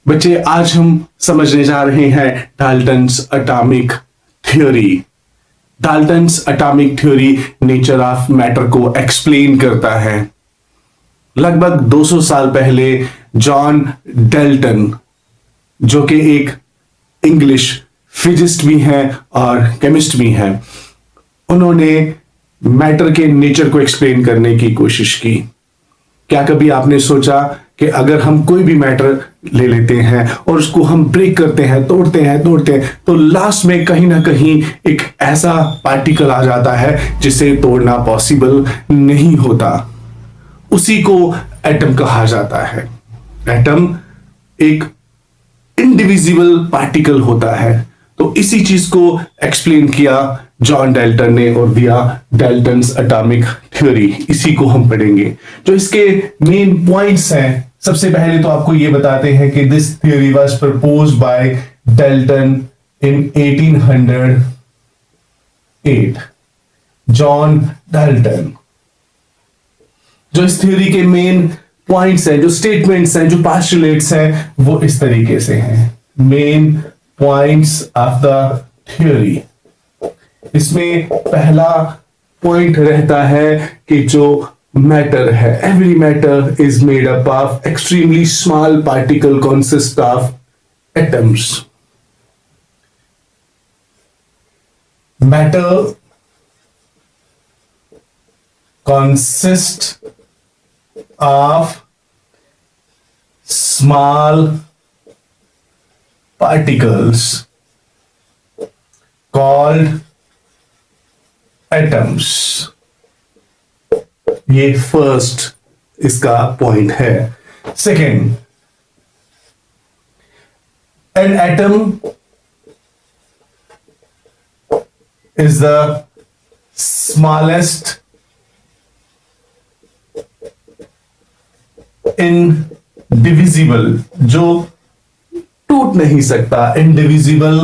बच्चे, आज हम समझने जा रहे हैं Dalton's atomic theory. Dalton's atomic theory nature of matter को एक्सप्लेन करता है। लगभग 200 साल पहले जॉन डाल्टन, जो कि एक इंग्लिश फिजिस्ट भी हैं और केमिस्ट भी हैं, उन्होंने मैटर के नेचर को एक्सप्लेन करने की कोशिश की। क्या कभी आपने सोचा कि अगर हम कोई भी मैटर ले लेते हैं और उसको हम ब्रेक करते हैं, तोड़ते हैं, तो लास्ट में कहीं ना कहीं एक ऐसा पार्टिकल आ जाता है जिसे तोड़ना पॉसिबल नहीं होता। उसी को एटम कहा जाता है। एटम एक इनडिविजिबल पार्टिकल होता है। तो इसी चीज को एक्सप्लेन किया जॉन डाल्टन ने और दिया डाल्टन्स एटॉमिक थ्योरी। इसी को हम पढ़ेंगे। जो इसके मेन पॉइंट्स हैं, सबसे पहले तो आपको ये बताते हैं कि this theory was proposed by Dalton in 1808। John Dalton. जो इस थ्योरी के मेन पॉइंट्स हैं, जो स्टेटमेंट्स हैं, जो पोस्टुलेट्स हैं, वो इस तरीके से हैं। Main points of the theory. इसमें पहला पॉइंट रहता है कि जो मैटर है, every matter is made up of extremely small particle consist of atoms. Matter consist of small particles called atoms। ये फर्स्ट इसका पॉइंट है। Second, an atom is the smallest indivisible, जो टूट नहीं सकता, indivisible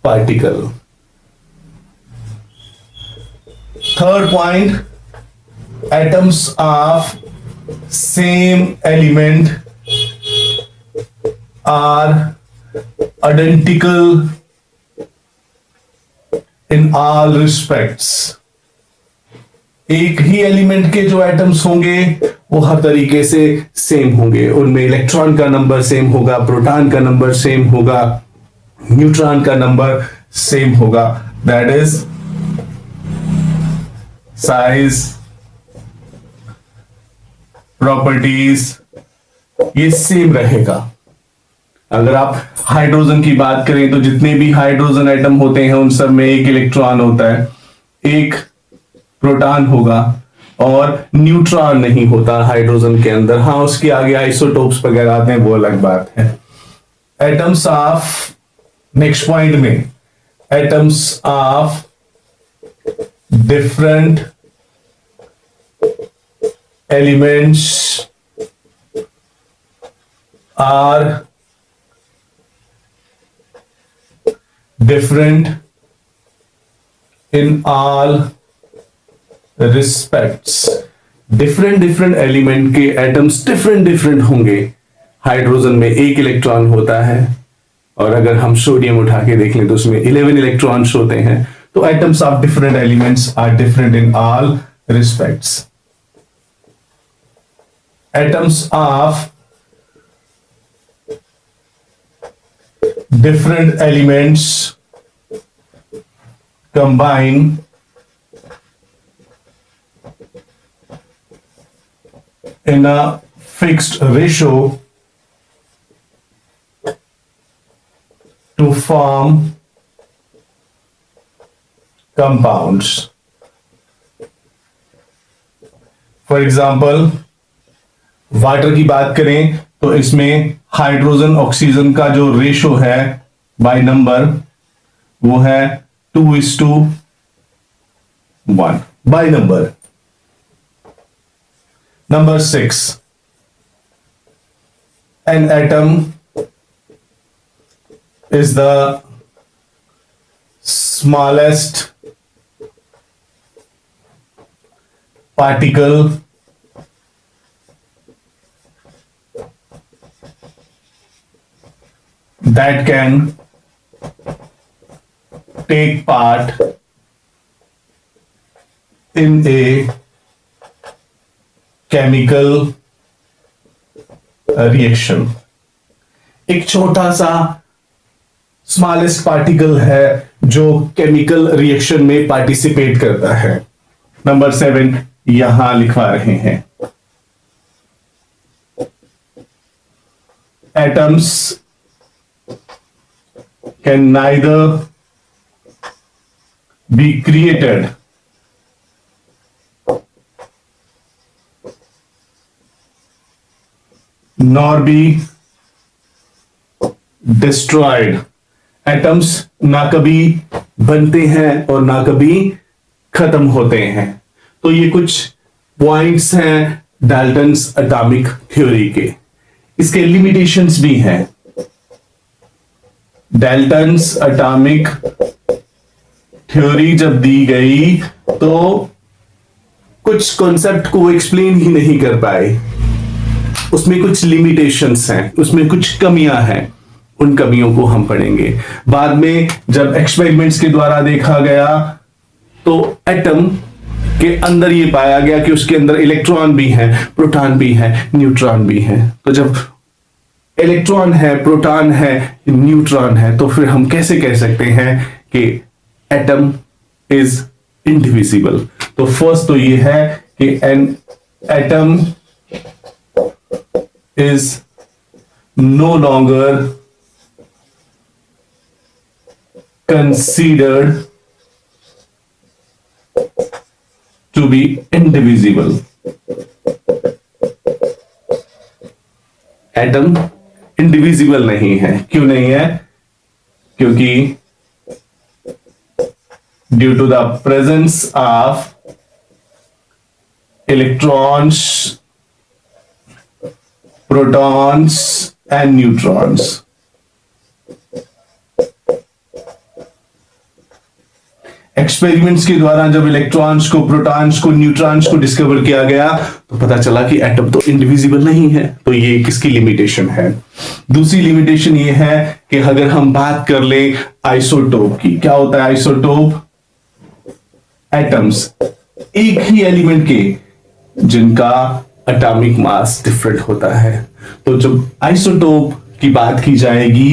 particle. Third point, atoms of same element are identical in all respects. एक ही element के जो एटम्स होंगे वो हर तरीके से सेम होंगे। उनमें इलेक्ट्रॉन का नंबर सेम होगा, प्रोटॉन का नंबर सेम होगा, न्यूट्रॉन का नंबर सेम होगा। दैट इज साइज, प्रॉपर्टीज, ये सेम रहेगा। अगर आप हाइड्रोजन की बात करें तो जितने भी हाइड्रोजन एटम होते हैं उन सब में एक इलेक्ट्रॉन होता है, एक प्रोटॉन होगा और न्यूट्रॉन नहीं होता हाइड्रोजन के अंदर। हाँ, उसके आगे आइसोटोप्स वगैरह आते हैं, वो अलग बात है। एटम्स ऑफ, नेक्स्ट पॉइंट में, atoms of different elements are different in all respects. Different element के एटम्स डिफरेंट होंगे। हाइड्रोजन में एक इलेक्ट्रॉन होता है और अगर हम सोडियम उठा के देख लें तो उसमें 11 इलेक्ट्रॉन्स होते हैं। तो atoms of different elements are different in all respects. Atoms of different elements combine in a fixed ratio to form compounds. For example, water की बात करें तो इसमें हाइड्रोजन ऑक्सीजन का जो रेशो है बाय नंबर, वो है 2:1 by number. Number 6, an atom is the smallest particle that can take part in a chemical reaction. एक छोटा सा स्मॉलेस्ट पार्टिकल है जो केमिकल रिएक्शन में पार्टिसिपेट करता है. नंबर 7 यहां लिखवा रहे हैं. Atoms can neither be created nor be destroyed. Atoms ना कभी बनते हैं और ना कभी खत्म होते हैं. तो ये कुछ पॉइंट्स हैं डाल्टन्स एटॉमिक थ्योरी के. इसके लिमिटेशंस भी हैं. डाल्टन्स एटॉमिक थ्योरी जब दी गई तो कुछ कॉन्सेप्ट को एक्सप्लेन ही नहीं कर पाए. उसमें कुछ लिमिटेशंस हैं, उसमें कुछ कमियां हैं. उन कमियों को हम पढ़ेंगे बाद में. जब एक्सपेरिमेंट्स के द्वारा देखा गया तो एटम के अंदर ये पाया गया कि उसके अंदर इलेक्ट्रॉन भी है, प्रोटॉन भी है, न्यूट्रॉन भी है. तो जब इलेक्ट्रॉन है, प्रोटॉन है, न्यूट्रॉन है, तो फिर हम कैसे कह सकते हैं कि एटम इज इंडिविजिबल. तो फर्स्ट तो ये है कि an atom is no longer considered to be indivisible. Atom indivisible नहीं है. क्यों नहीं है? क्योंकि due to the presence of electrons, protons and neutrons. Experiments के द्वारा जब इलेक्ट्रॉन्स को, प्रोटॉन्स को, न्यूट्रॉन्स को डिस्कवर किया गया तो पता चला कि एटम तो इंडिविजिबल नहीं है. तो ये किसकी लिमिटेशन है? दूसरी लिमिटेशन ये है कि अगर हम बात कर ले आइसोटोप की. क्या होता है आइसोटोप? एटम्स एक ही एलिमेंट के जिनका एटॉमिक मास डिफरेंट होता है. तो जब आइसोटोप की बात की जाएगी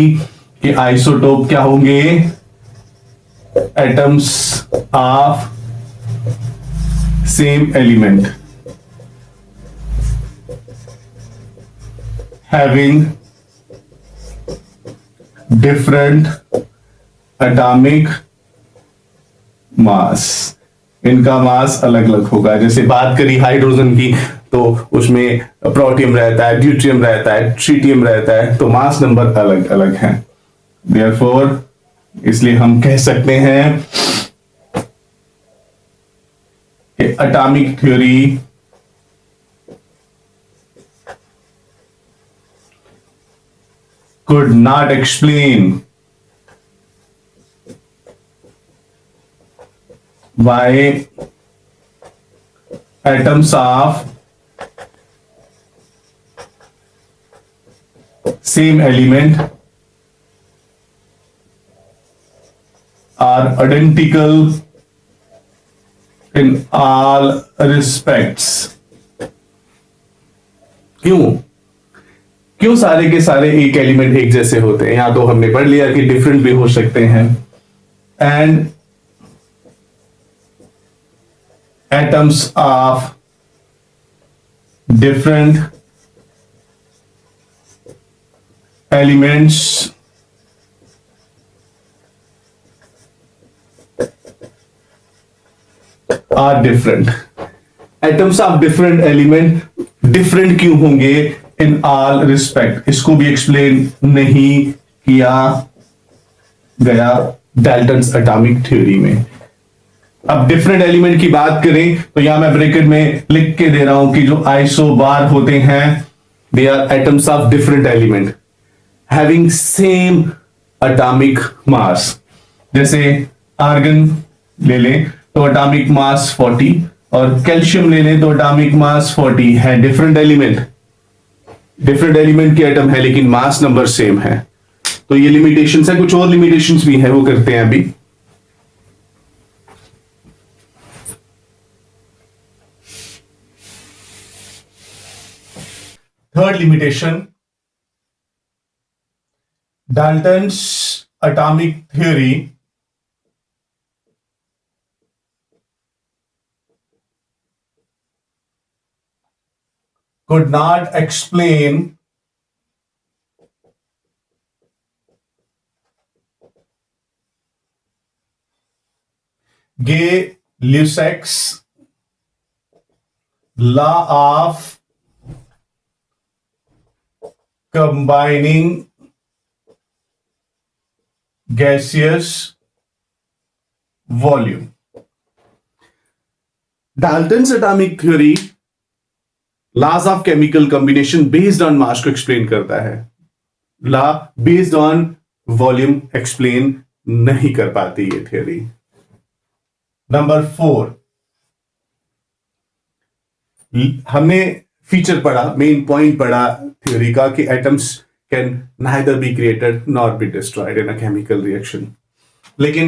कि आइसोटोप क्या होंगे? atoms of same element having different atomic mass. इनका मास अलग अलग होगा. जैसे बात करी हाइड्रोजन की तो उसमें प्रोटियम रहता है, ड्यूट्रियम रहता है, ट्रिटियम रहता है. तो मास नंबर अलग अलग है. Therefore इसलिए हम कह सकते हैं कि atomic theory could not explain why atoms of same element are identical in all respects. क्यों सारे के सारे एक एलिमेंट एक जैसे होते हैं? यहां तो हमने पढ़ लिया कि डिफरेंट भी हो सकते हैं. And atoms of different elements are different. Atoms of different element different क्यों होंगे? In all respect. इसको भी एक्सप्लेन नहीं किया गया डाल्टन्स एटॉमिक थ्योरी में. अब डिफरेंट एलिमेंट की बात करें तो यहां मैं ब्रैकेट में लिख के दे रहा हूं कि जो आइसोबार होते हैं they are atoms of different element having same atomic mass. जैसे आर्गन ले लें तो एटॉमिक मास 40 और कैल्शियम ले लें तो एटॉमिक मास 40 है. डिफरेंट एलिमेंट के एटम है लेकिन मास नंबर सेम है. तो ये लिमिटेशंस है, कुछ और लिमिटेशंस भी है, वो करते हैं अभी। Third limitation, Dalton's atomic theory could not explain Gay-Lussac's law of combining gaseous volume। Dalton's atomic theory laws of chemical combination based on mass को एक्सप्लेन करता है, law based on volume explain नहीं कर पाती ये थ्योरी। नंबर 4, हमने feature पढ़ा, main point पढ़ा थ्योरी का कि atoms can neither be created nor be destroyed in a chemical reaction. लेकिन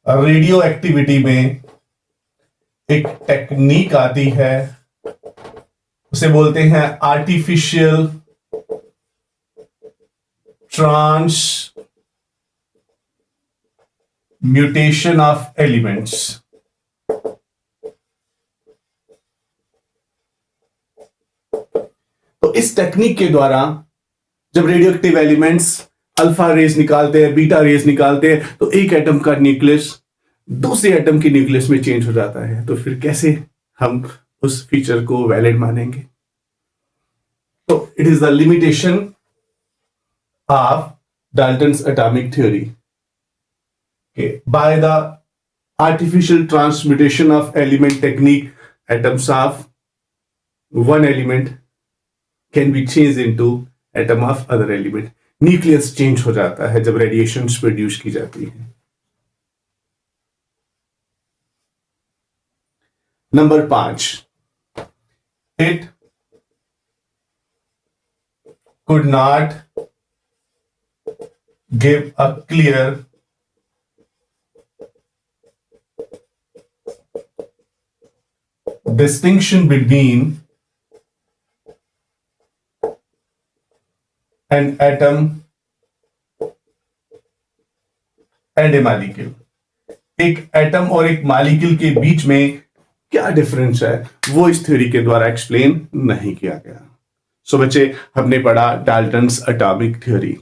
रेडियो एक्टिविटी में एक टेक्निक आती है, उसे बोलते हैं आर्टिफिशियल ट्रांसम्यूटेशन ऑफ एलिमेंट्स। तो इस टेक्निक के द्वारा जब radioactive elements alpha rays निकालते हैं, बीटा रेज निकालते हैं, तो एक एटम का न्यूक्लियस दूसरे एटम के न्यूक्लियस में चेंज हो जाता है। तो फिर कैसे हम उस फीचर को वैलिड मानेंगे? तो it is the limitation of Dalton's atomic theory. By the artificial transmutation of element technique, atoms of one element can be changed into atom of other element। Nucleus change हो जाता है जब radiations produce की जाती है। Number 5, it could not give a clear distinction between an atom and a molecule। एक atom और एक मॉलिक्यूल के बीच में क्या डिफरेंस है, वो इस थ्योरी के द्वारा एक्सप्लेन नहीं किया गया। सो बच्चे, हमने पढ़ा डाल्टन्स एटॉमिक थ्योरी।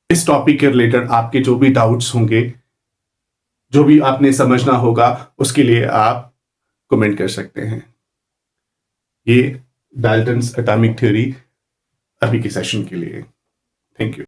इस टॉपिक के रिलेटेड आपके जो भी डाउट्स होंगे, जो भी आपने समझना होगा, उसके लिए आप कमेंट कर सकते हैं। ये डाल्टन्स एटॉमिक थ्योरी अभी के सेशन के लिए। Thank you.